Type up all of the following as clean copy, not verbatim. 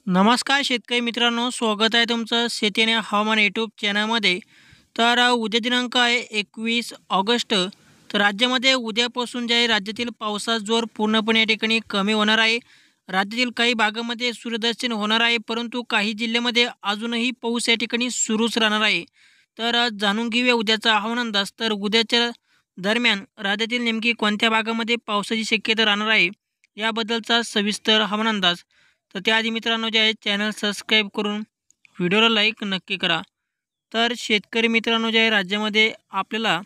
नमस्कार शेतकरी मित्रांनो, स्वागत आहे तुमचं शेती आणि हवामान यूट्यूब चॅनलमध्ये. उद्या दिनांक आहे 21 ऑगस्ट. तर राज्यामध्ये उद्यापासून जे आहे राज्यातील पावसाचा जोर पूर्णपणे या ठिकाणी कमी होणार आहे. राज्यातील काही भागामध्ये सूर्यदर्शन होणार आहे, परंतु काही जिल्ह्यामध्ये अजूनही पाऊस या ठिकाणी सुरूच राहणार आहे. जाणून घेऊया उद्याचा हवामान अंदाज. तर उद्याच्या दरम्यान राज्यातील नेमकी कोणत्या भागामध्ये पावसाची शक्यता राहणार आहे, याबद्दलचा सविस्तर हवामान अंदाज. तर त्याआधी मित्रांनो जे आहे चॅनल सबस्क्राईब करून व्हिडिओला लाईक नक्की करा. तर शेतकरी मित्रांनो जे आहे राज्यामध्ये आपल्याला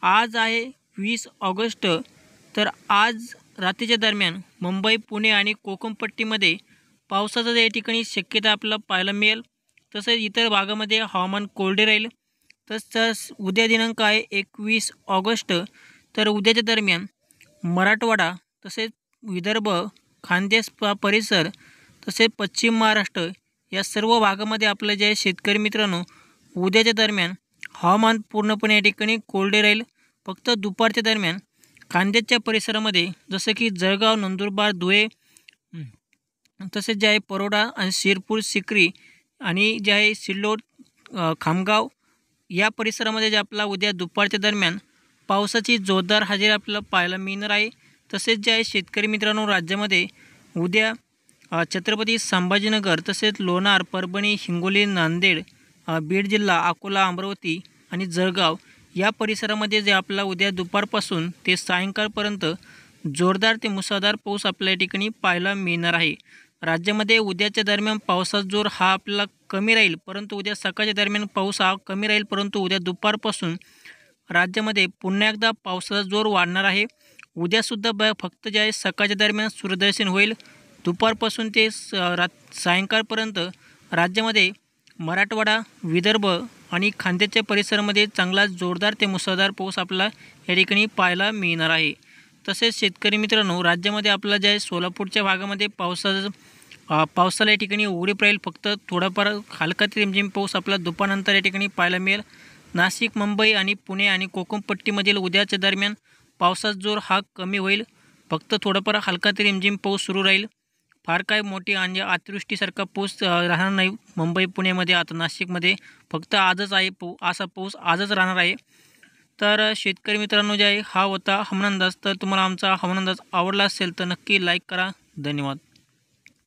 आज आहे 20 ऑगस्ट. तर आज रात्रीच्या दरम्यान मुंबई, पुणे आणि कोकणपट्टीमध्ये पावसाचा या ठिकाणी शक्यता आपल्याला पाहायला मिळेल. तसेच इतर भागामध्ये हवामान कोरडे राहील. तसंच उद्या दिनांक आहे 21 ऑगस्ट. तर उद्याच्या दरम्यान मराठवाडा, तसेच विदर्भ, खानदेश परिसर, तसेच पश्चिम महाराष्ट्र या सर्व भागामध्ये आपलं जे आहे शेतकरी मित्रांनो उद्याच्या दरम्यान हवामान पूर्णपणे या ठिकाणी कोरडे राहील. फक्त दुपारच्या दरम्यान खानदेशच्या परिसरामध्ये जसं की जळगाव, नंदुरबार, धुळे, तसेच जे आहे परोडा आणि शिरपूर, सिक्री आणि जे आहे सिल्लोड, खामगाव या परिसरामध्ये जे आपला उद्या दुपारच्या दरम्यान पावसाची जोरदार हजेरी आपल्याला पाहायला मिळणार आहे. तसेच जे आहे शेतकरी मित्रांनो राज्यामध्ये उद्या छत्रपती संभाजीनगर, तसेच लोणार, परभणी, हिंगोली, नांदेड, बीड जिल्हा, अकोला, अमरावती आणि जळगाव या परिसरामध्ये जे आपला उद्या दुपारपासून ते सायंकाळपर्यंत जोरदार ते मुसळधार पाऊस आपल्या या ठिकाणी पाहायला मिळणार आहे. राज्यामध्ये उद्याच्या दरम्यान पावसाचा जोर हा आपल्याला कमी राहील, परंतु उद्या सकाळच्या दरम्यान पाऊस हा कमी राहील, परंतु उद्या दुपारपासून राज्यामध्ये पुन्हा एकदा पावसाचा जोर वाढणार आहे. उद्यासुद्धा फक्त जे आहे सकाळच्या दरम्यान सूर्यदर्शन होईल. दुपारपासून ते सायंकाळपर्यंत राज्यामध्ये मराठवाडा, विदर्भ आणि खानदेशच्या परिसरामध्ये चांगला जोरदार ते मुसळधार पाऊस आपल्याला या ठिकाणी पाहायला मिळणार आहे. तसेच शेतकरी मित्रांनो राज्यामध्ये आपला जे आहे सोलापूरच्या भागामध्ये पावसाला या ठिकाणी उघडीप राहील. फक्त थोडाफार हलका ते रिमझिम पाऊस आपल्याला दुपारनंतर या ठिकाणी पाहायला मिळेल. नाशिक, मुंबई आणि पुणे आणि कोकणपट्टीमधील उद्याच्या दरम्यान पावसाचा जोर हा कमी होईल. फक्त थोडाफार हलका ते रिमझिम पाऊस सुरू राहील. फार काय मोठी आणि अतिवृष्टीसारखा पाऊस राहणार नाही मुंबई, पुण्यामध्ये. आता नाशिकमध्ये फक्त आजच आहे असा पाऊस आजच राहणार आहे. तर शेतकरी मित्रांनो जे आहे हा होता हवामान अंदाज. तर तुम्हाला आमचा हवामान अंदाज आवडला असेल तर नक्की लाईक करा. धन्यवाद.